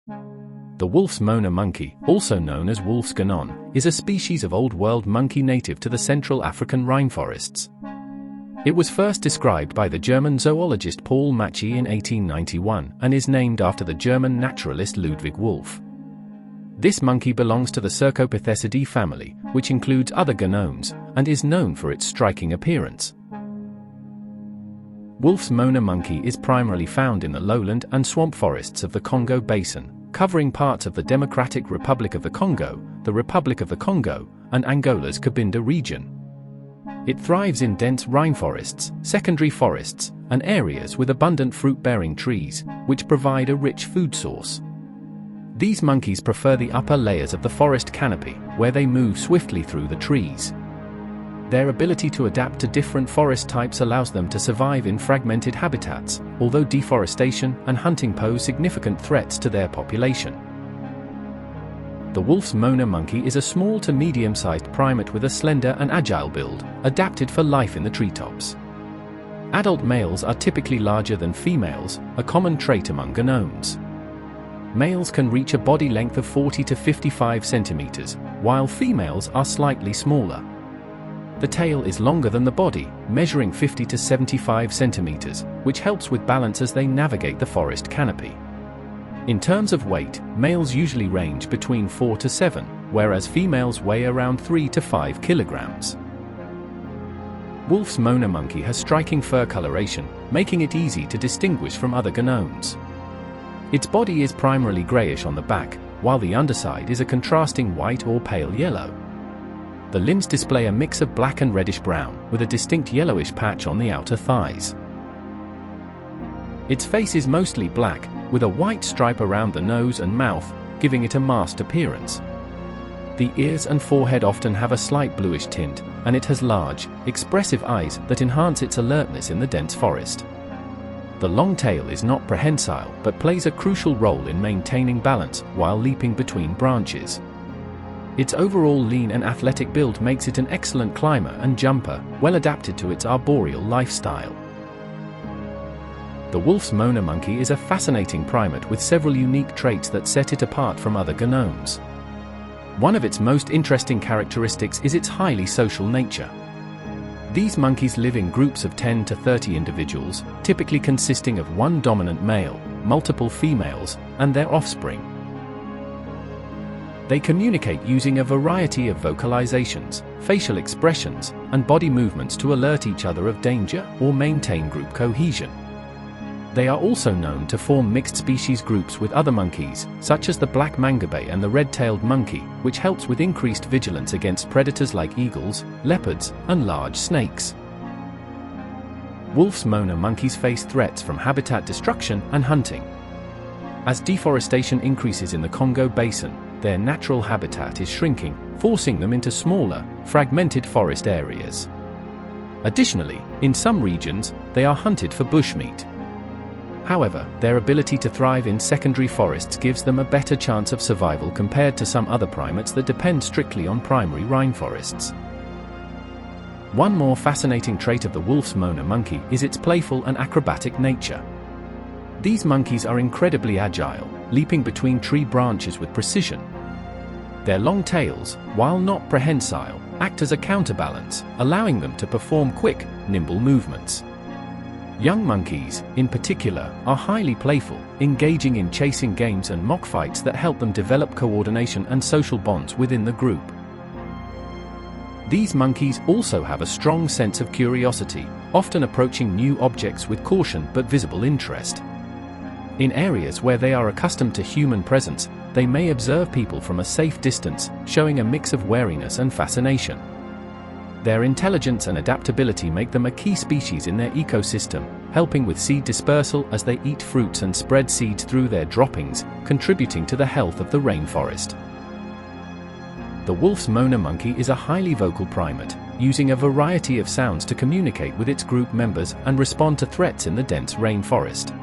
The wolf's Mona monkey, also known as wolf's ganon, is a species of Old World monkey native to the Central African rainforests. It was first described by the German zoologist Paul Matschie in 1891 and is named after the German naturalist Ludwig Wolf. This monkey belongs to the Cercopithecidae family, which includes other ganons, and is known for its striking appearance. Wolf's Mona monkey is primarily found in the lowland and swamp forests of the Congo Basin, covering parts of the Democratic Republic of the Congo, the Republic of the Congo, and Angola's Cabinda region. It thrives in dense rainforests, secondary forests, and areas with abundant fruit-bearing trees, which provide a rich food source. These monkeys prefer the upper layers of the forest canopy, where they move swiftly through the trees. Their ability to adapt to different forest types allows them to survive in fragmented habitats, although deforestation and hunting pose significant threats to their population. The wolf's Mona monkey is a small to medium-sized primate with a slender and agile build, adapted for life in the treetops. Adult males are typically larger than females, a common trait among ganons. Males can reach a body length of 40 to 55 centimeters, while females are slightly smaller. The tail is longer than the body, measuring 50 to 75 centimeters, which helps with balance as they navigate the forest canopy. In terms of weight, males usually range between 4 to 7, whereas females weigh around 3 to 5 kilograms. Wolf's Mona monkey has striking fur coloration, making it easy to distinguish from other ganons. Its body is primarily grayish on the back, while the underside is a contrasting white or pale yellow. The limbs display a mix of black and reddish-brown, with a distinct yellowish patch on the outer thighs. Its face is mostly black, with a white stripe around the nose and mouth, giving it a masked appearance. The ears and forehead often have a slight bluish tint, and it has large, expressive eyes that enhance its alertness in the dense forest. The long tail is not prehensile but plays a crucial role in maintaining balance while leaping between branches. Its overall lean and athletic build makes it an excellent climber and jumper, well adapted to its arboreal lifestyle. The wolf's Mona monkey is a fascinating primate with several unique traits that set it apart from other ganons. One of its most interesting characteristics is its highly social nature. These monkeys live in groups of 10 to 30 individuals, typically consisting of one dominant male, multiple females, and their offspring. They communicate using a variety of vocalizations, facial expressions, and body movements to alert each other of danger or maintain group cohesion. They are also known to form mixed species groups with other monkeys, such as the black mangabey and the red-tailed monkey, which helps with increased vigilance against predators like eagles, leopards, and large snakes. Wolf's Mona monkeys face threats from habitat destruction and hunting. As deforestation increases in the Congo Basin, their natural habitat is shrinking, forcing them into smaller, fragmented forest areas. Additionally, in some regions, they are hunted for bushmeat. However, their ability to thrive in secondary forests gives them a better chance of survival compared to some other primates that depend strictly on primary rainforests. One more fascinating trait of the wolf's Mona monkey is its playful and acrobatic nature. These monkeys are incredibly agile, leaping between tree branches with precision. Their long tails, while not prehensile, act as a counterbalance, allowing them to perform quick, nimble movements. Young monkeys, in particular, are highly playful, engaging in chasing games and mock fights that help them develop coordination and social bonds within the group. These monkeys also have a strong sense of curiosity, often approaching new objects with caution but visible interest. In areas where they are accustomed to human presence, they may observe people from a safe distance, showing a mix of wariness and fascination. Their intelligence and adaptability make them a key species in their ecosystem, helping with seed dispersal as they eat fruits and spread seeds through their droppings, contributing to the health of the rainforest. The wolf's Mona monkey is a highly vocal primate, using a variety of sounds to communicate with its group members and respond to threats in the dense rainforest.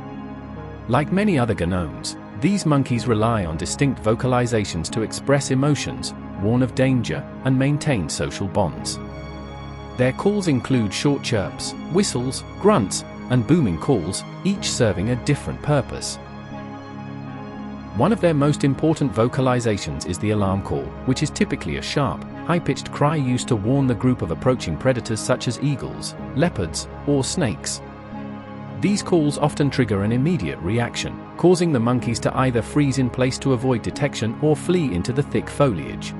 Like many other ganons, these monkeys rely on distinct vocalizations to express emotions, warn of danger, and maintain social bonds. Their calls include short chirps, whistles, grunts, and booming calls, each serving a different purpose. One of their most important vocalizations is the alarm call, which is typically a sharp, high-pitched cry used to warn the group of approaching predators such as eagles, leopards, or snakes. These calls often trigger an immediate reaction, causing the monkeys to either freeze in place to avoid detection or flee into the thick foliage.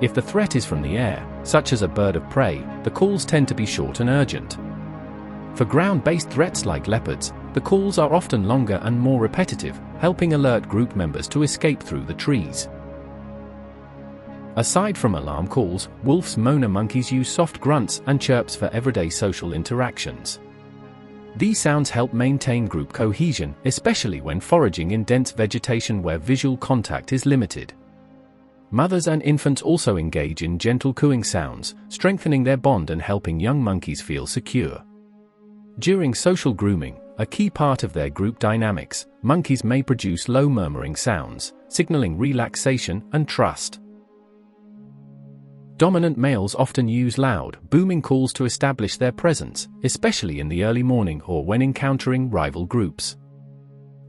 If the threat is from the air, such as a bird of prey, the calls tend to be short and urgent. For ground-based threats like leopards, the calls are often longer and more repetitive, helping alert group members to escape through the trees. Aside from alarm calls, wolf's moaner monkeys use soft grunts and chirps for everyday social interactions. These sounds help maintain group cohesion, especially when foraging in dense vegetation where visual contact is limited. Mothers and infants also engage in gentle cooing sounds, strengthening their bond and helping young monkeys feel secure. During social grooming, a key part of their group dynamics, monkeys may produce low murmuring sounds, signaling relaxation and trust. Dominant males often use loud, booming calls to establish their presence, especially in the early morning or when encountering rival groups.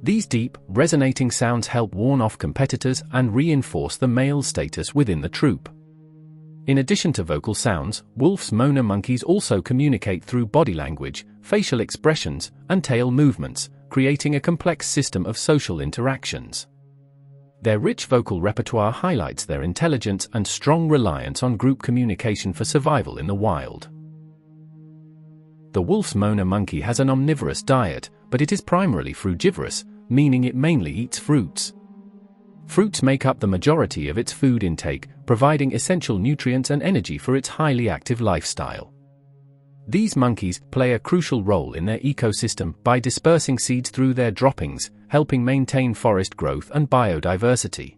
These deep, resonating sounds help warn off competitors and reinforce the male's status within the troop. In addition to vocal sounds, wolf's moaner monkeys also communicate through body language, facial expressions, and tail movements, creating a complex system of social interactions. Their rich vocal repertoire highlights their intelligence and strong reliance on group communication for survival in the wild. The wolf's moaner monkey has an omnivorous diet, but it is primarily frugivorous, meaning it mainly eats fruits. Fruits make up the majority of its food intake, providing essential nutrients and energy for its highly active lifestyle. These monkeys play a crucial role in their ecosystem by dispersing seeds through their droppings, helping maintain forest growth and biodiversity.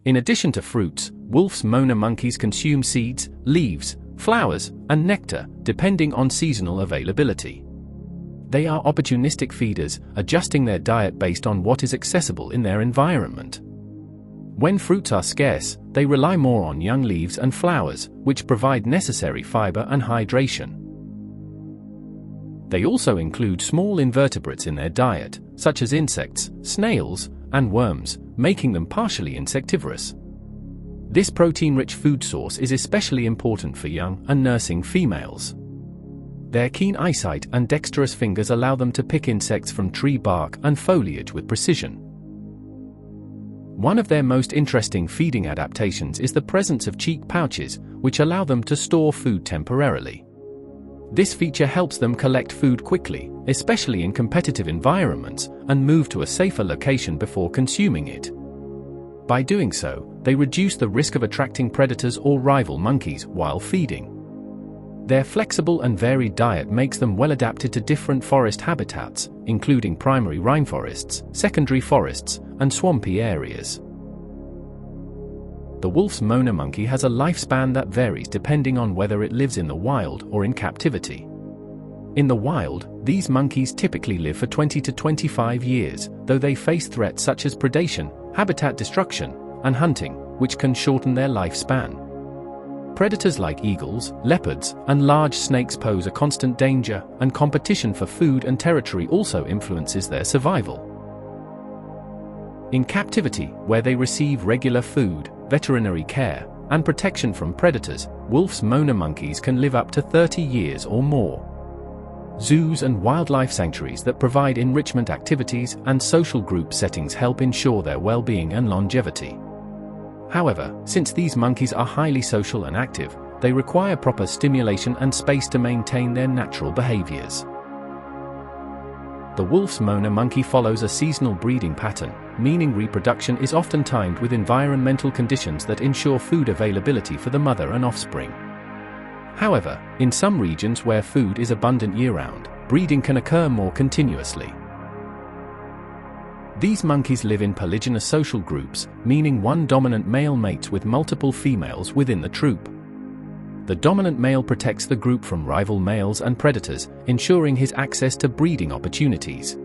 In addition to fruits, wolf's moaner monkeys consume seeds, leaves, flowers, and nectar, depending on seasonal availability. They are opportunistic feeders, adjusting their diet based on what is accessible in their environment. When fruits are scarce, they rely more on young leaves and flowers, which provide necessary fiber and hydration. They also include small invertebrates in their diet, such as insects, snails, and worms, making them partially insectivorous. This protein-rich food source is especially important for young and nursing females. Their keen eyesight and dexterous fingers allow them to pick insects from tree bark and foliage with precision. One of their most interesting feeding adaptations is the presence of cheek pouches, which allow them to store food temporarily. This feature helps them collect food quickly, especially in competitive environments, and move to a safer location before consuming it. By doing so, they reduce the risk of attracting predators or rival monkeys while feeding. Their flexible and varied diet makes them well adapted to different forest habitats, including primary rainforests, secondary forests, and swampy areas. The wolf's moaner monkey has a lifespan that varies depending on whether it lives in the wild or in captivity. In the wild, these monkeys typically live for 20 to 25 years, though they face threats such as predation, habitat destruction, and hunting, which can shorten their lifespan. Predators like eagles, leopards, and large snakes pose a constant danger, and competition for food and territory also influences their survival. In captivity, where they receive regular food, veterinary care, and protection from predators, wolf's moaner monkeys can live up to 30 years or more. Zoos and wildlife sanctuaries that provide enrichment activities and social group settings help ensure their well-being and longevity. However, since these monkeys are highly social and active, they require proper stimulation and space to maintain their natural behaviors. The wolf's moaner monkey follows a seasonal breeding pattern, meaning reproduction is often timed with environmental conditions that ensure food availability for the mother and offspring. However, in some regions where food is abundant year-round, breeding can occur more continuously. These monkeys live in polygynous social groups, meaning one dominant male mates with multiple females within the troop. The dominant male protects the group from rival males and predators, ensuring his access to breeding opportunities.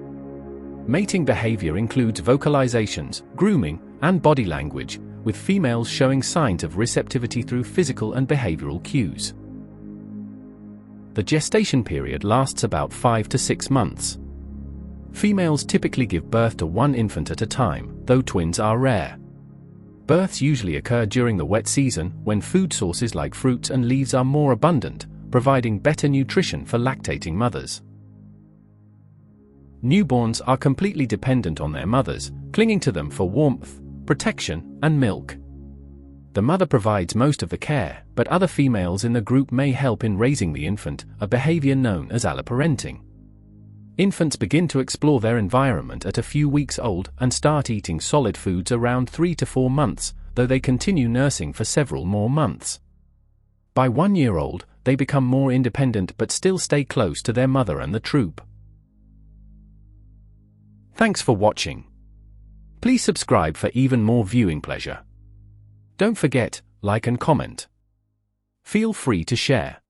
Mating behavior includes vocalizations, grooming, and body language, with females showing signs of receptivity through physical and behavioral cues. The gestation period lasts about 5 to 6 months. Females typically give birth to one infant at a time, though twins are rare. Births usually occur during the wet season, when food sources like fruits and leaves are more abundant, providing better nutrition for lactating mothers. Newborns are completely dependent on their mothers, clinging to them for warmth, protection, and milk. The mother provides most of the care, but other females in the group may help in raising the infant, a behavior known as alloparenting. Infants begin to explore their environment at a few weeks old and start eating solid foods around 3 to 4 months, though they continue nursing for several more months. By 1 year old, they become more independent but still stay close to their mother and the troop. Thanks for watching. Please subscribe for even more viewing pleasure. Don't forget, like and comment. Feel free to share.